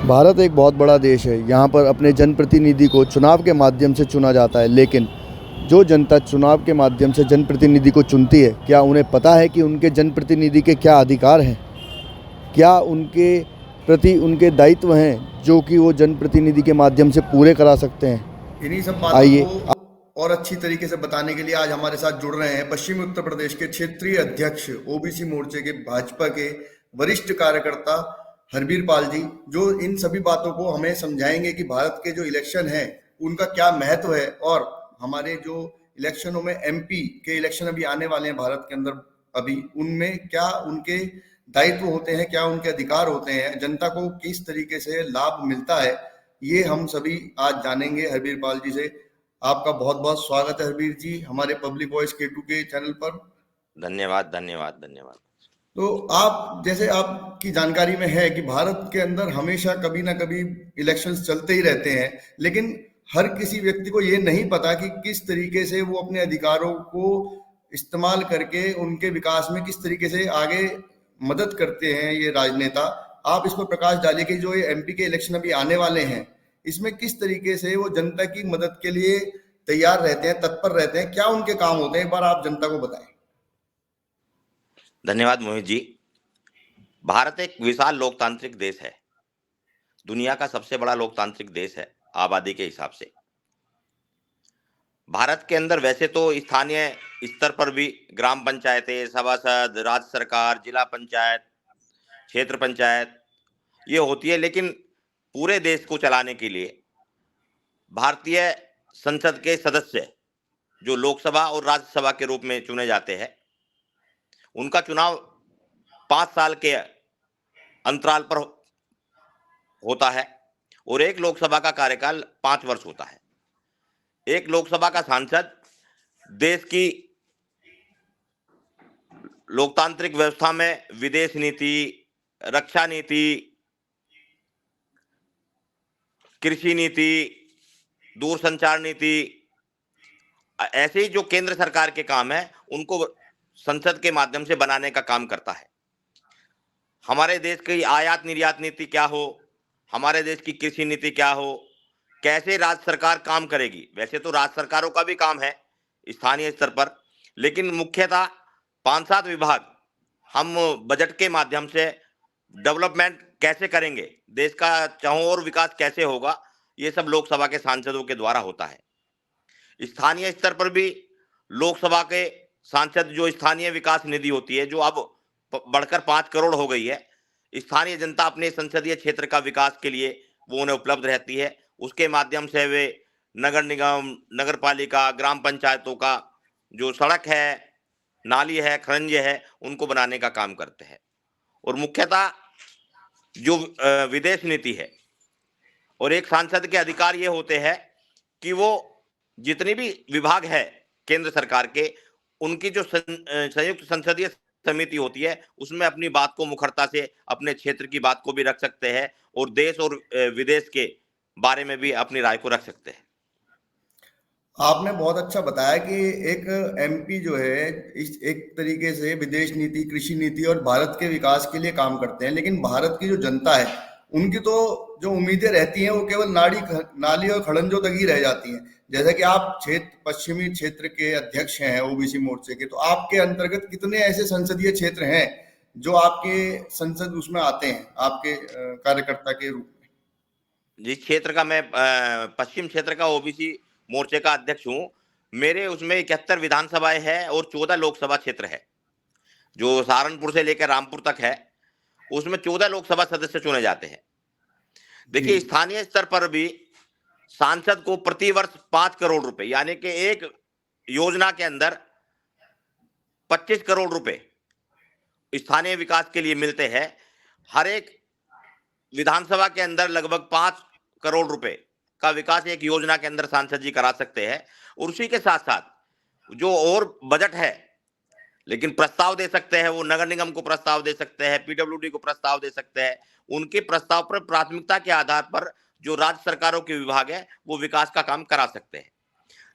भारत एक बहुत बड़ा देश है। यहाँ पर अपने जनप्रतिनिधि को चुनाव के माध्यम से चुना जाता है, लेकिन जो जनता चुनाव के माध्यम से जनप्रतिनिधि को चुनती है, क्या उन्हें पता है कि उनके जनप्रतिनिधि के क्या अधिकार हैं? क्या उनके प्रति उनके दायित्व हैं जो कि वो जनप्रतिनिधि के माध्यम से पूरे करा सकते हैं? इन्हीं सब बातों आइए। को और अच्छी तरीके से बताने के लिए आज हमारे साथ जुड़ रहे हैं पश्चिमी उत्तर प्रदेश के क्षेत्रीय अध्यक्ष ओबीसी मोर्चे के भाजपा के वरिष्ठ कार्यकर्ता हरबीर पाल जी, जो इन सभी बातों को हमें समझाएंगे कि भारत के जो इलेक्शन है उनका क्या महत्व है, और हमारे जो इलेक्शनों में एमपी के इलेक्शन अभी आने वाले हैं भारत के अंदर, अभी उनमें क्या उनके दायित्व होते हैं, क्या उनके अधिकार होते हैं, जनता को किस तरीके से लाभ मिलता है, ये हम सभी आज जानेंगे हरबीर पाल जी से। आपका बहुत बहुत स्वागत है हरबीर जी हमारे पब्लिक वॉइस K2 के चैनल पर। धन्यवाद धन्यवाद धन्यवाद। तो आप जैसे आपकी जानकारी में है कि भारत के अंदर हमेशा कभी ना कभी इलेक्शंस चलते ही रहते हैं, लेकिन हर किसी व्यक्ति को ये नहीं पता कि किस तरीके से वो अपने अधिकारों को इस्तेमाल करके उनके विकास में किस तरीके से आगे मदद करते हैं ये राजनेता। आप इस पर प्रकाश डालिए कि जो ये एमपी के इलेक्शन अभी आने वाले हैं, इसमें किस तरीके से वो जनता की मदद के लिए तैयार रहते हैं, तत्पर रहते हैं, क्या उनके काम होते हैं, एक बार आप जनता को बताएं। धन्यवाद मोहित जी। भारत एक विशाल लोकतांत्रिक देश है, दुनिया का सबसे बड़ा लोकतांत्रिक देश है आबादी के हिसाब से। भारत के अंदर वैसे तो स्थानीय स्तर पर भी ग्राम पंचायतें, सभासद, राज्य सरकार, जिला पंचायत, क्षेत्र पंचायत ये होती है, लेकिन पूरे देश को चलाने के लिए भारतीय संसद के सदस्य जो लोकसभा और राज्यसभा के रूप में चुने जाते हैं, उनका चुनाव 5 साल के अंतराल पर होता है और एक लोकसभा का कार्यकाल 5 वर्ष होता है। एक लोकसभा का सांसद देश की लोकतांत्रिक व्यवस्था में विदेश नीति, रक्षा नीति, कृषि नीति, दूरसंचार नीति, ऐसे ही जो केंद्र सरकार के काम है उनको संसद के माध्यम से बनाने का काम करता है। हमारे देश की आयात निर्यात नीति क्या हो, हमारे देश की कृषि नीति क्या हो, कैसे राज्य सरकार काम करेगी। वैसे तो राज्य सरकारों का भी काम है स्थानीय स्तर पर, लेकिन मुख्यतः 5-7 विभाग हम बजट के माध्यम से डेवलपमेंट कैसे करेंगे, देश का चाहों और विकास कैसे होगा, ये सब लोकसभा के सांसदों के द्वारा होता है। स्थानीय स्तर पर भी लोकसभा के सांसद जो स्थानीय विकास निधि होती है, जो अब बढ़कर 5 करोड़ हो गई है, स्थानीय जनता अपने संसदीय क्षेत्र का विकास के लिए वो उन्हें उपलब्ध रहती है। उसके माध्यम से वे नगर निगम, नगर पालिका, ग्राम पंचायतों का जो सड़क है, नाली है, खरंज है, उनको बनाने का काम करते हैं। और मुख्यतः जो विदेश नीति है, और एक सांसद के अधिकार ये होते हैं कि वो जितनी भी विभाग है केंद्र सरकार के, उनकी जो संयुक्त संसदीय समिति होती है उसमें अपनी बात को मुखरता से अपने क्षेत्र की बात को भी रख सकते हैं और देश और विदेश के बारे में भी अपनी राय को रख सकते हैं। आपने बहुत अच्छा बताया कि एक एमपी जो है इस एक तरीके से विदेश नीति, कृषि नीति और भारत के विकास के लिए काम करते हैं, लेकिन भारत की जो जनता है उनकी तो जो उम्मीदें रहती हैं वो केवल नाली और खड़ंजों तक ही रह जाती हैं। जैसा कि आप पश्चिमी क्षेत्र के अध्यक्ष हैं ओबीसी मोर्चे के, तो आपके अंतर्गत कितने ऐसे संसदीय क्षेत्र हैं जो आपके संसद उसमें आते हैं आपके कार्यकर्ता के रूप में? जिस क्षेत्र का मैं पश्चिम क्षेत्र का ओबीसी मोर्चे का अध्यक्ष हूं, मेरे उसमें 71 विधानसभाएं हैं और 14 लोकसभा क्षेत्र है। जो सहारनपुर से लेकर रामपुर तक है, उसमें 14 लोकसभा सदस्य चुने जाते हैं। देखिए, स्थानीय स्तर पर भी सांसद को प्रतिवर्ष 5 करोड़ रुपए, यानी कि एक योजना के अंदर 25 करोड़ रुपए स्थानीय विकास के लिए मिलते हैं। हर एक विधानसभा के अंदर लगभग 5 करोड़ रुपए का विकास एक योजना के अंदर सांसद जी करा सकते हैं। और उसी के साथ साथ जो और बजट है, लेकिन प्रस्ताव दे सकते हैं, वो नगर निगम को प्रस्ताव दे सकते हैं, पीडब्ल्यूडी को प्रस्ताव दे सकते हैं। उनके प्रस्ताव पर प्राथमिकता के आधार पर जो राज्य सरकारों के विभाग है वो विकास का काम करा सकते हैं।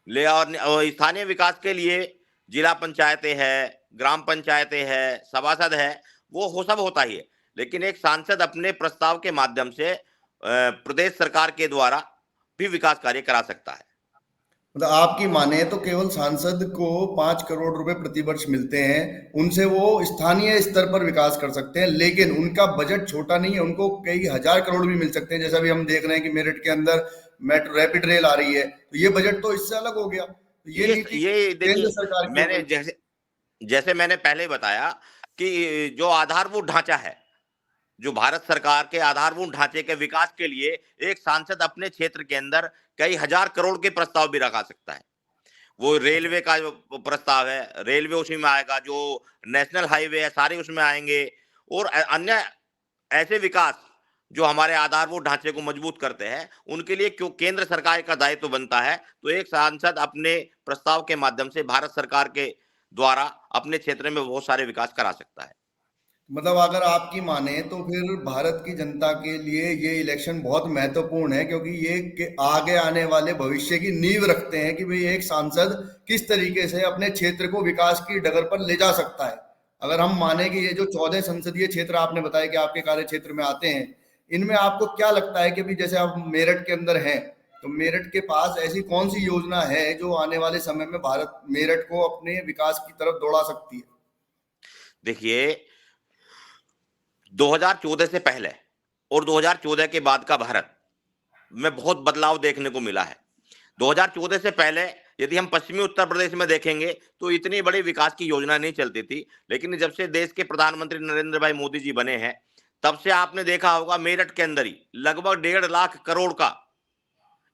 ले और स्थानीय विकास के लिए जिला पंचायतें हैं, ग्राम पंचायतें हैं, सभासद है, वो हो सब होता ही है। लेकिन एक सांसद अपने प्रस्ताव के माध्यम से प्रदेश सरकार के द्वारा भी विकास कार्य करा सकता है। मतलब आपकी माने तो केवल सांसद को 5 करोड़ रुपए प्रतिवर्ष मिलते हैं, उनसे वो स्थानीय स्तर पर विकास कर सकते हैं, लेकिन उनका बजट छोटा नहीं है, उनको कई हजार करोड़ भी मिल सकते हैं। जैसा भी हम देख रहे हैं कि मेरठ के अंदर मेट्रो रैपिड रेल आ रही है, तो ये बजट तो इससे अलग हो गया। तो ये नीति ये केंद्र देखिए, सरकार की हो मैंने गई। जैसे मैंने पहले बताया कि जो आधारभूत ढांचा है, जो भारत सरकार के आधारभूत ढांचे के विकास के लिए एक सांसद अपने क्षेत्र के अंदर कई हजार करोड़ के प्रस्ताव भी रखा सकता है। वो रेलवे का जो प्रस्ताव है, रेलवे उसी में आएगा, जो नेशनल हाईवे है सारे उसमें आएंगे, और अन्य ऐसे विकास जो हमारे आधारभूत ढांचे को मजबूत करते हैं, उनके लिए क्यों केंद्र सरकार का दायित्व बनता है। तो एक सांसद अपने प्रस्ताव के माध्यम से भारत सरकार के द्वारा अपने क्षेत्र में बहुत सारे विकास करा सकता है। मतलब अगर आपकी माने तो फिर भारत की जनता के लिए ये इलेक्शन बहुत महत्वपूर्ण है, क्योंकि ये आगे आने वाले भविष्य की नींव रखते हैं कि भाई एक सांसद किस तरीके से अपने क्षेत्र को विकास की डगर पर ले जा सकता है। अगर हम माने कि ये जो 14 संसदीय क्षेत्र आपने बताया कि आपके कार्य क्षेत्र में आते हैं, इनमें आपको क्या लगता है कि भी जैसे आप मेरठ के अंदर हैं, तो मेरठ के पास ऐसी कौन सी योजना है जो आने वाले समय में भारत मेरठ को अपने विकास की तरफ दौड़ा सकती है? देखिए, 2014 से पहले और 2014 के बाद का भारत में बहुत बदलाव देखने को मिला है। 2014 से पहले यदि हम पश्चिमी उत्तर प्रदेश में देखेंगे तो इतनी बड़ी विकास की योजना नहीं चलती थी, लेकिन जब से देश के प्रधानमंत्री नरेंद्र भाई मोदी जी बने हैं, तब से आपने देखा होगा मेरठ के अंदर ही लगभग 1.5 लाख करोड़ का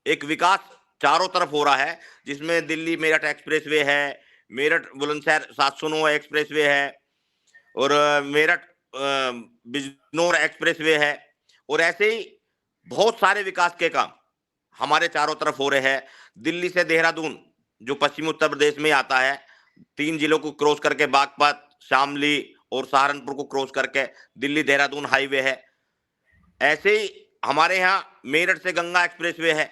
एक विकास चारों तरफ हो रहा है, जिसमें दिल्ली मेरठ एक्सप्रेसवे है, मेरठ बुलंदशहर 709 एक्सप्रेसवे है, और मेरठ बिजनौर एक्सप्रेसवे है, और ऐसे ही बहुत सारे विकास के काम हमारे चारों तरफ हो रहे हैं। दिल्ली से देहरादून जो पश्चिमी उत्तर प्रदेश में आता है, 3 जिलों को क्रॉस करके बागपत, शामली और सहारनपुर को क्रॉस करके दिल्ली देहरादून हाईवे है। ऐसे ही हमारे यहाँ मेरठ से गंगा एक्सप्रेसवे है,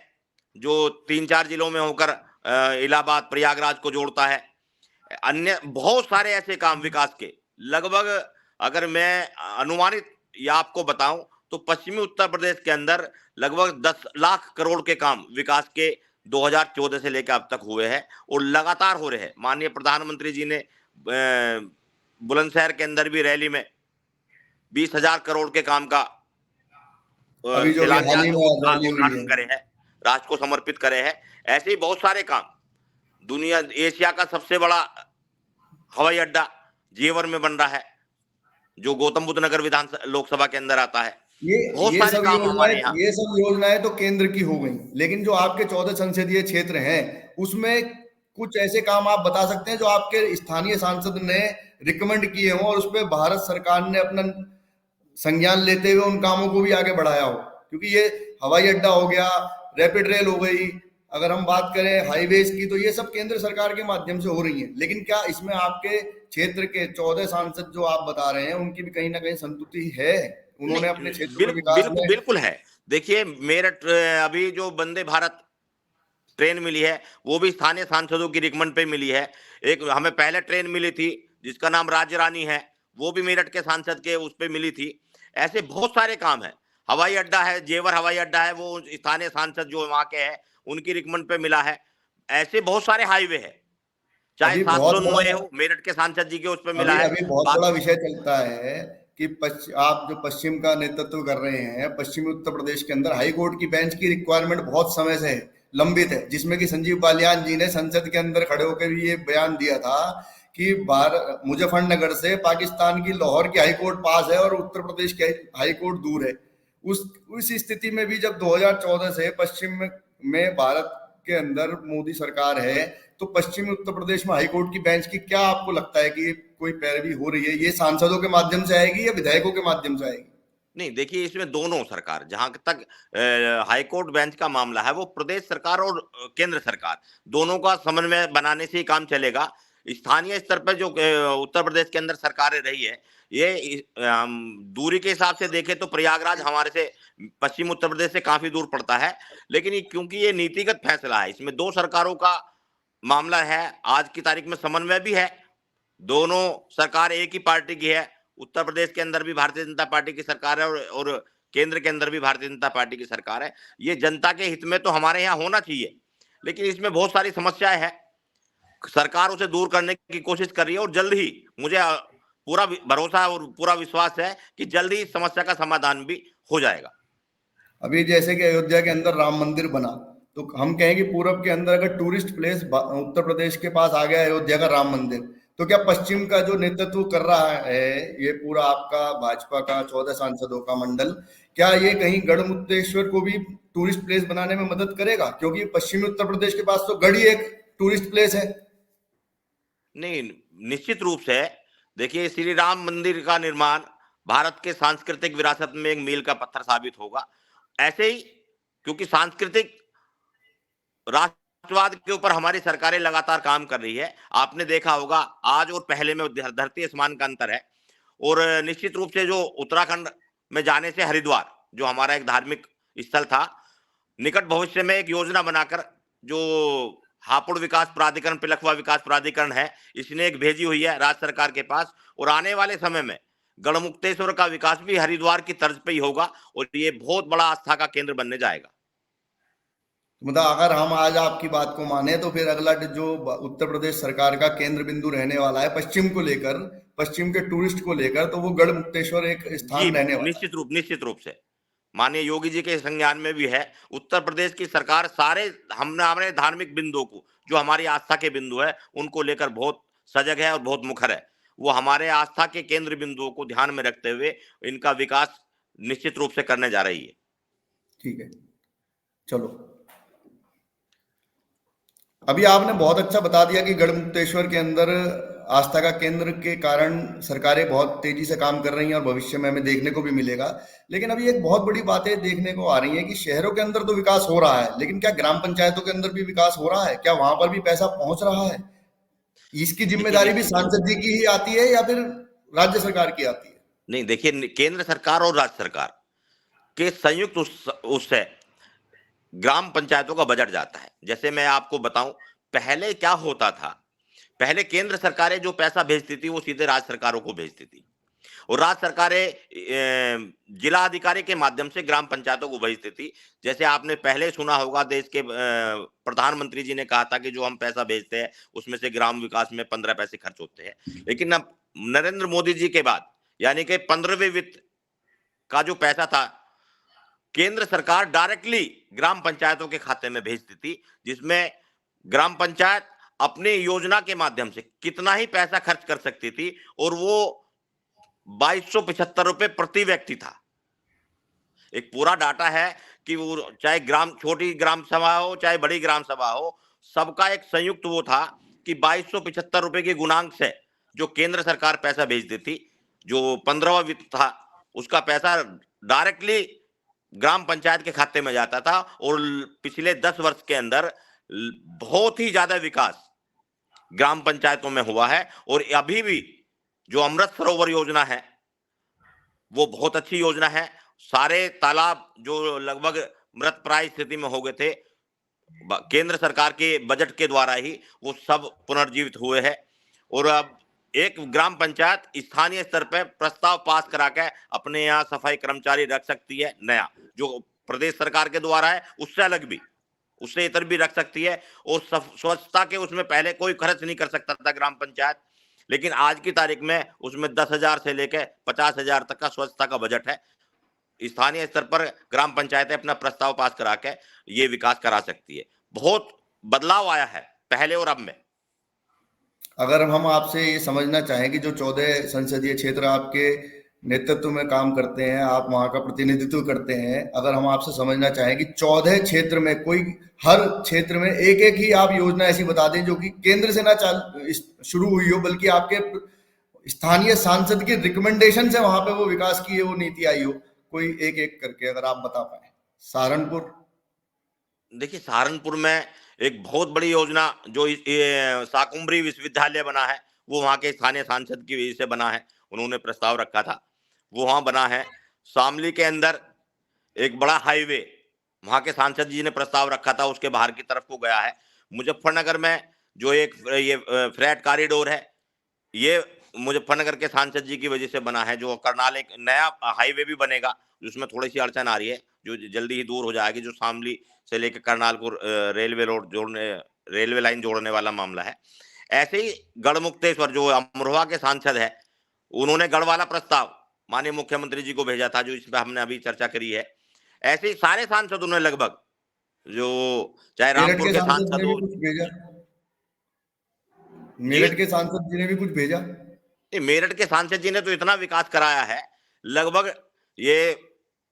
जो 3-4 जिलों में होकर इलाहाबाद प्रयागराज को जोड़ता है। अन्य बहुत सारे ऐसे काम विकास के, लगभग अगर मैं अनुमानित या आपको बताऊं तो पश्चिमी उत्तर प्रदेश के अंदर लगभग 10 लाख करोड़ के काम विकास के 2014 से लेकर अब तक हुए हैं, और लगातार हो रहे हैं। माननीय प्रधानमंत्री जी ने बुलंदशहर के अंदर भी रैली में 20,000 करोड़ के काम का अभी जो हाल ही में रैली हुई है, उद्घाटन करे हैं, राष्ट्र को समर्पित करे हैं। ऐसे ही बहुत सारे काम, दुनिया एशिया का सबसे बड़ा हवाई अड्डा जेवर में बन रहा है, जो गौतम बुद्ध नगर लोकसभा के अंदर आता है। बहुत सारे काम हमारे यहाँ। ये सब योजनाएं तो केंद्र की हो गई, लेकिन जो आपके 14 संसदीय क्षेत्र हैं उसमें कुछ ऐसे काम आप बता सकते हैं जो आपके स्थानीय सांसद ने रिकमेंड किए हों और उस पर भारत सरकार ने अपना संज्ञान लेते हुए उन कामों को भी आगे बढ़ाया हो? क्योंकि ये हवाई अड्डा हो गया, रैपिड रेल हो गई, अगर हम बात करें हाईवेज की, तो ये सब केंद्र सरकार के माध्यम से हो रही है। लेकिन क्या इसमें आपके क्षेत्र के 14 सांसद जो आप बता रहे हैं उनकी भी कहीं ना कहीं संतुष्टि है? उन्होंने अपने क्षेत्र के विकास में बिल्कुल है। देखिए, मेरठ अभी जो वंदे भारत ट्रेन मिली है वो भी स्थानीय सांसदों की रिकमेंड पे मिली है। एक हमें पहले ट्रेन मिली थी जिसका नाम राज्य रानी है, वो भी मेरठ के सांसद के उस पे मिली थी। ऐसे बहुत सारे काम है। हवाई अड्डा है, जेवर हवाई अड्डा है, वो स्थानीय सांसद जो वहां के हैं उनकी रिकमेंड पे मिला है। ऐसे बहुत सारे हाईवे है, चाहे 709 हो, मेरठ के सांसद जी के उस पे मिला है। अभी बहुत बड़ा विषय चलता है कि आप जो पश्चिम का नेतृत्व कर रहे हैं, पश्चिमी उत्तर प्रदेश के अंदर हाई कोर्ट की बेंच की रिक्वायरमेंट बहुत समय से लंबित है, जिसमें कि संजीव बालियान जी ने संसद के अंदर खड़े होकर भी ये बयान दिया था कि मुजफ्फरनगर से पाकिस्तान की लाहौर की हाई कोर्ट पास है और उत्तर प्रदेश की हाई कोर्ट दूर है। उस स्थिति में भी जब 2014 से पश्चिम में भारत के अंदर मोदी सरकार है, तो पश्चिमी उत्तर प्रदेश में हाईकोर्ट की बेंच की क्या आपको लगता है कि कोई पैरवी हो रही है? ये सांसदों के माध्यम से आएगी या विधायकों के माध्यम से आएगी? नहीं, देखिए, इसमें दोनों सरकार, जहां तक हाईकोर्ट बेंच का मामला है, वो प्रदेश सरकार और केंद्र सरकार दोनों का समन्वय बनाने से ही काम चलेगा। स्थानीय स्तर पर जो उत्तर प्रदेश के अंदर सरकारें रही है, ये दूरी के हिसाब से देखें तो प्रयागराज हमारे से पश्चिम उत्तर प्रदेश से काफी दूर पड़ता है, लेकिन क्योंकि ये नीतिगत फैसला है, इसमें दो सरकारों का मामला है, आज की तारीख में समन्वय भी है। दोनों सरकार एक ही पार्टी की है, उत्तर प्रदेश के अंदर भी भारतीय जनता पार्टी की सरकार है और केंद्र के अंदर भी भारतीय जनता पार्टी की सरकार है। ये जनता के हित में तो हमारे यहाँ होना चाहिए, लेकिन इसमें बहुत सारी समस्याएं हैं। सरकार उसे दूर करने की कोशिश कर रही है और जल्द ही मुझे पूरा भरोसा और पूरा विश्वास है कि जल्द ही इस समस्या का समाधान भी हो जाएगा। अभी जैसे कि अयोध्या के अंदर राम मंदिर बना, तो हम कहें कि पूरब के अंदर अगर टूरिस्ट प्लेस उत्तर प्रदेश के पास आ गया अयोध्या का राम मंदिर, तो क्या पश्चिम का जो नेतृत्व कर रहा है ये पूरा आपका भाजपा का 14 सांसदों का मंडल, क्या ये कहीं गढ़मुक्तेश्वर को भी टूरिस्ट प्लेस बनाने में मदद करेगा? क्योंकि पश्चिमी उत्तर प्रदेश के पास तो गढ़ ही एक टूरिस्ट प्लेस है। नहीं, निश्चित रूप से देखिए, श्री राम मंदिर का निर्माण भारत के सांस्कृतिक विरासत में एक मील का पत्थर साबित होगा। ऐसे ही क्योंकि सांस्कृतिक राष्ट्रवाद के ऊपर हमारी सरकारें लगातार काम कर रही है। आपने देखा होगा आज और पहले में धरती आसमान का अंतर है। और निश्चित रूप से जो उत्तराखंड में जाने से हरिद्वार, जो हमारा एक धार्मिक स्थल था, निकट भविष्य में एक योजना बनाकर जो हापुड़ विकास प्राधिकरण, पिलखवा विकास प्राधिकरण है, इसने एक भेजी हुई है राज्य सरकार के पास। और आने वाले समय में गढ़मुक्तेश्वर का विकास भी हरिद्वार की तर्ज पे ही होगा और ये बहुत बड़ा आस्था का केंद्र बनने जाएगा। मतलब अगर हम आज आपकी बात को माने तो फिर अगला जो उत्तर प्रदेश सरकार का केंद्र बिंदु रहने वाला है पश्चिम को लेकर, पश्चिम के टूरिस्ट को लेकर, तो वो गढ़मुक्तेश्वर एक स्थान रहने वाला है। निश्चित रूप से माननीय योगी जी के संज्ञान में भी है। उत्तर प्रदेश की सरकार सारे हमारे धार्मिक बिंदुओं को, जो हमारी आस्था के बिंदु है, उनको लेकर बहुत सजग है और बहुत मुखर है। वो हमारे आस्था के केंद्र बिंदुओं को ध्यान में रखते हुए इनका विकास निश्चित रूप से करने जा रही है। ठीक है, चलो। अभी आपने बहुत अच्छा बता दिया कि गढ़मुक्तेश्वर के अंदर आस्था का केंद्र के कारण सरकारें बहुत तेजी से काम कर रही हैं और भविष्य में हमें देखने को भी मिलेगा। लेकिन अभी एक बहुत बड़ी बातें देखने को आ रही है कि शहरों के अंदर तो विकास हो रहा है, लेकिन क्या ग्राम पंचायतों के अंदर भी विकास हो रहा है? क्या वहां पर भी पैसा पहुंच रहा है? इसकी जिम्मेदारी भी सांसद जी की ही आती है या फिर राज्य सरकार की आती है? नहीं, देखिए, केंद्र सरकार और राज्य सरकार के संयुक्त उससे ग्राम पंचायतों का बजट जाता है। जैसे मैं आपको बताऊं, पहले क्या होता था, पहले केंद्र सरकारें जो पैसा भेजती थी वो सीधे राज्य सरकारों को भेजती थी और राज्य सरकारें जिला अधिकारी के माध्यम से ग्राम पंचायतों को भेजती थी। जैसे आपने पहले सुना होगा, देश के प्रधानमंत्री जी ने कहा था कि जो हम पैसा भेजते हैं उसमें से ग्राम विकास में 15 पैसे खर्च होते हैं। लेकिन अब नरेंद्र मोदी जी के बाद, यानी कि 15वें वित्त का जो पैसा था, केंद्र सरकार डायरेक्टली ग्राम पंचायतों के खाते में भेजती थी, जिसमें ग्राम पंचायत अपने योजना के माध्यम से कितना ही पैसा खर्च कर सकती थी और वो 2275 रुपए प्रति व्यक्ति था। एक पूरा डाटा है कि वो चाहे छोटी ग्राम सभा हो चाहे बड़ी ग्राम सभा हो, सबका एक संयुक्त वो था कि 2275 रुपए के गुणांक से जो केंद्र सरकार पैसा भेजती थी, जो 15वां वित्त था, उसका पैसा डायरेक्टली ग्राम पंचायत के खाते में जाता था। और पिछले 10 वर्ष के अंदर बहुत ही ज्यादा विकास ग्राम पंचायतों में हुआ है। और अभी भी जो अमृत सरोवर योजना है वो बहुत अच्छी योजना है। सारे तालाब जो लगभग मृत प्राय स्थिति में हो गए थे, केंद्र सरकार के बजट के द्वारा ही वो सब पुनर्जीवित हुए हैं। और अब एक ग्राम पंचायत स्थानीय स्तर पर प्रस्ताव पास करा के अपने यहाँ सफाई कर्मचारी रख सकती है, नया जो प्रदेश सरकार के द्वारा है उससे अलग भी, उससे इतर भी रख सकती है। और स्वच्छता के उसमें पहले कोई खर्च नहीं कर सकता था ग्राम पंचायत, लेकिन आज की तारीख में उसमें 10,000 से लेकर 50,000 तक का स्वच्छता का बजट है। स्थानीय स्तर पर ग्राम पंचायतें अपना प्रस्ताव पास करा के ये विकास करा सकती है। बहुत बदलाव आया है पहले और अब में। अगर हम आपसे ये समझना चाहें कि जो 14 संसदीय क्षेत्र आपके नेतृत्व में काम करते हैं, आप वहां का प्रतिनिधित्व करते हैं, अगर हम आपसे समझना चाहें कि 14 क्षेत्र में कोई, हर क्षेत्र में एक एक ही आप योजना ऐसी बता दें जो कि केंद्र से ना शुरू हुई हो, बल्कि आपके स्थानीय सांसद की रिकमेंडेशन से वहां पे वो विकास की वो नीति आई हो, कोई एक एक करके अगर आप बता पाए। सहारनपुर, देखिए, सहारनपुर में एक बहुत बड़ी योजना जो शाकुंभरी विश्वविद्यालय बना है वो वहाँ के स्थानीय सांसद की वजह से बना है, उन्होंने प्रस्ताव रखा था, वो वहाँ बना है। शामली के अंदर एक बड़ा हाईवे वहाँ के सांसद जी ने प्रस्ताव रखा था, उसके बाहर की तरफ को गया है। मुजफ्फरनगर में जो एक ये फ्रेट कॉरिडोर है, ये मुजफ्फरनगर के सांसद जी की वजह से बना है। जो करनाल एक नया हाईवे भी बनेगा जिसमें थोड़ी सी अड़चन आ रही है, जो जल्दी ही दूर हो जाएगी, जो शामली से लेकर करनाल को रेलवे लाइन जोड़ने वाला मामला है। ऐसे ही गढ़मुक्तेश्वर, जो अमरोहा के सांसद है, उन्होंने गढ़ वाला प्रस्ताव माननीय मुख्यमंत्री जी को भेजा था, जो इस पर हमने अभी चर्चा करी है। ऐसे ही सारे सांसदों ने लगभग, जो चाहे मेरठ रामपुर के के सांसद सांसद ने भी हो, कुछ भेजा, जी मेरठ के सांसद जी ने भी कुछ भेजा। ये मेरठ के सांसद जी ने तो इतना विकास कराया है, लगभग ये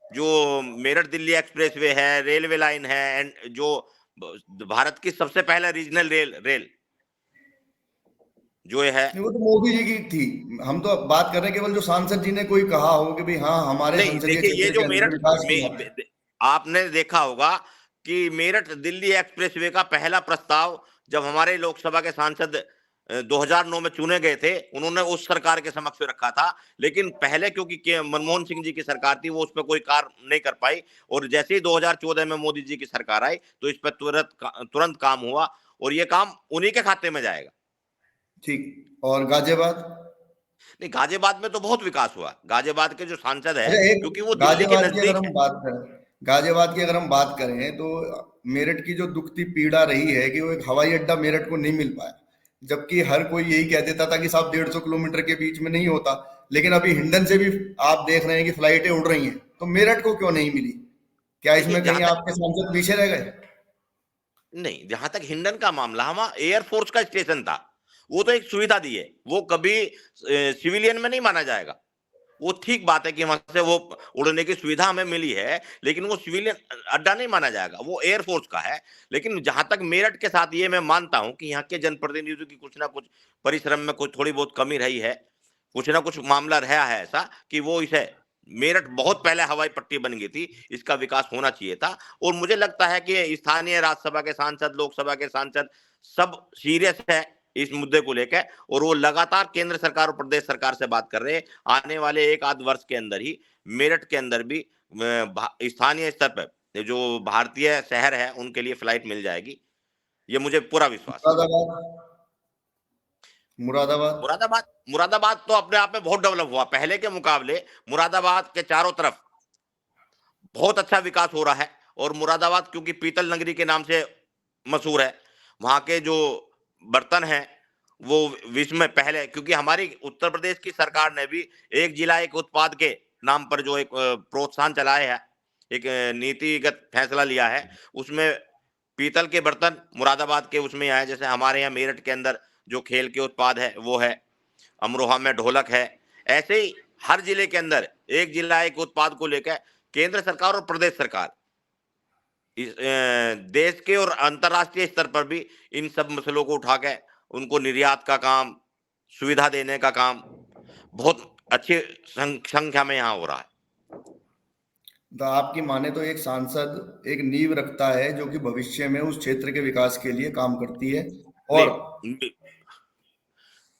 जो मेरठ दिल्ली एक्सप्रेसवे है, रेलवे लाइन है, एंड जो भारत की सबसे पहला रीजनल रेल जो है, नहीं, वो तो मोदी जी की थी। हम तो अब बात कर रहे हैं केवल जो सांसद जी ने कोई कहा हो कि भाई हाँ हमारे नहीं संसदीय देखिए, ये क्षेत्र जो के अंदर मेरठ विकास किया। आपने देखा होगा कि मेरठ दिल्ली एक्सप्रेसवे का पहला प्रस्ताव जब हमारे लोकसभा के सांसद 2009 में चुने गए थे, उन्होंने उस सरकार के समक्ष रखा था, लेकिन पहले क्योंकि मनमोहन सिंह जी की सरकार थी, वो उस पर कोई कार्य नहीं कर पाई, और जैसे ही 2014 में मोदी जी की सरकार आई तो इस पर तुरंत काम हुआ, और ये काम उन्हीं के खाते में जाएगा। ठीक। और गाजियाबाद? नहीं, गाजियाबाद में तो बहुत विकास हुआ। गाजियाबाद के जो सांसद है, अच्छा, एक क्योंकि वो दिल्ली के गाजियाबाद की अगर नजदीक हम है। बात करें, गाजियाबाद की अगर हम बात करें तो मेरठ की जो दुखती पीड़ा रही है कि वो एक हवाई अड्डा मेरठ को नहीं मिल पाया, जबकि हर कोई यही कह देता था कि साहब 150 किलोमीटर के बीच में नहीं होता, लेकिन अभी हिंडन से भी आप देख रहे हैं कि फ्लाइटें उड़ रही हैं, तो मेरठ को क्यों नहीं मिली? क्या देखिए, इसमें जहां कहीं तक आपके सांसद पीछे रह गए? नहीं, जहां तक हिंडन का मामला, हम एयरफोर्स का स्टेशन था, वो तो एक सुविधा दी है, वो कभी सिविलियन में नहीं माना जाएगा। वो ठीक बात है कि वहां से वो उड़ने की सुविधा हमें मिली है, लेकिन वो सिविलियन अड्डा नहीं माना जाएगा, वो एयरफोर्स का है। लेकिन जहां तक मेरठ के साथ ये मैं मानता हूं कि यहाँ के जनप्रतिनिधियों की कुछ ना कुछ परिश्रम में कुछ थोड़ी बहुत कमी रही है, कुछ ना कुछ मामला रहा है ऐसा कि वो इसे, मेरठ बहुत पहले हवाई पट्टी बन गई थी, इसका विकास होना चाहिए था। और मुझे लगता है कि स्थानीय राज्यसभा के सांसद, लोकसभा के सांसद सब सीरियस है इस मुद्दे को लेकर, और वो लगातार केंद्र सरकार और प्रदेश सरकार से बात कर रहे हैं। आने वाले एक आध वर्ष के अंदर ही मेरठ के अंदर भी स्थानीय स्तर पर जो भारतीय शहर है उनके लिए फ्लाइट मिल जाएगी, ये मुझे पूरा विश्वास है। मुरादाबाद? मुरादाबाद? मुरादाबाद मुरादाबाद तो अपने आप में बहुत डेवलप हुआ, पहले के मुकाबले मुरादाबाद के चारों तरफ बहुत अच्छा विकास हो रहा है। और मुरादाबाद क्योंकि पीतल नगरी के नाम से मशहूर है, वहां के जो बर्तन हैं वो विश्व में पहले, क्योंकि हमारी उत्तर प्रदेश की सरकार ने भी एक जिला एक उत्पाद के नाम पर जो एक प्रोत्साहन चलाया है, एक नीतिगत फैसला लिया है, उसमें पीतल के बर्तन मुरादाबाद के उसमें आए। जैसे हमारे यहाँ मेरठ के अंदर जो खेल के उत्पाद है वो है, अमरोहा में ढोलक है, ऐसे ही हर जिले के अंदर एक जिला एक उत्पाद को लेकर केंद्र सरकार और प्रदेश सरकार इस देश के और अंतर्राष्ट्रीय स्तर पर भी इन सब मसलों को उठा के उनको निर्यात का काम, सुविधा देने का काम बहुत अच्छी संख्या में यहाँ हो रहा है। तो आपकी माने तो एक सांसद एक नींव रखता है जो कि भविष्य में उस क्षेत्र के विकास के लिए काम करती है। और नहीं,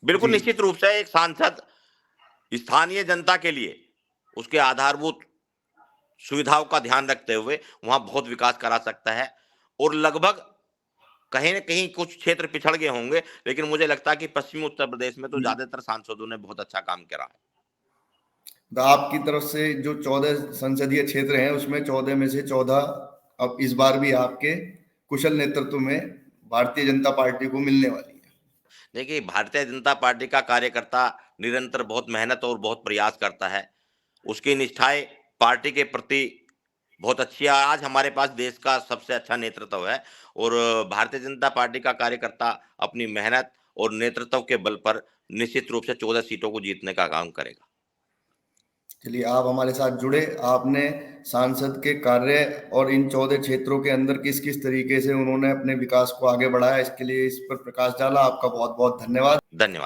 बिल्कुल जी, निश्चित रूप से एक सांसद स्थानीय जनता के लिए उसके आधारभूत सुविधाओं का ध्यान रखते हुए वहां बहुत विकास करा सकता है। और लगभग कहीं ना कहीं कुछ क्षेत्र पिछड़ गए होंगे, लेकिन मुझे लगता है कि पश्चिमी उत्तर प्रदेश में तो ज्यादातर सांसदों ने बहुत अच्छा काम करा है। तो आपकी तरफ से जो 14 संसदीय क्षेत्र हैं उसमें 14 में से 14 अब इस बार भी आपके कुशल नेतृत्व में भारतीय जनता पार्टी को मिलने वाली है। देखिए, भारतीय जनता पार्टी का कार्यकर्ता निरंतर बहुत मेहनत और बहुत प्रयास करता है, उसकी निष्ठाएं पार्टी के प्रति बहुत अच्छी है। आज हमारे पास देश का सबसे अच्छा नेतृत्व है, और भारतीय जनता पार्टी का कार्यकर्ता अपनी मेहनत और नेतृत्व के बल पर निश्चित रूप से 14 सीटों को जीतने का काम करेगा। चलिए, आप हमारे साथ जुड़े, आपने सांसद के कार्य और इन 14 क्षेत्रों के अंदर किस किस तरीके से उन्होंने अपने विकास को आगे बढ़ाया, इसके लिए इस पर प्रकाश डाला। आपका बहुत बहुत धन्यवाद। धन्यवाद।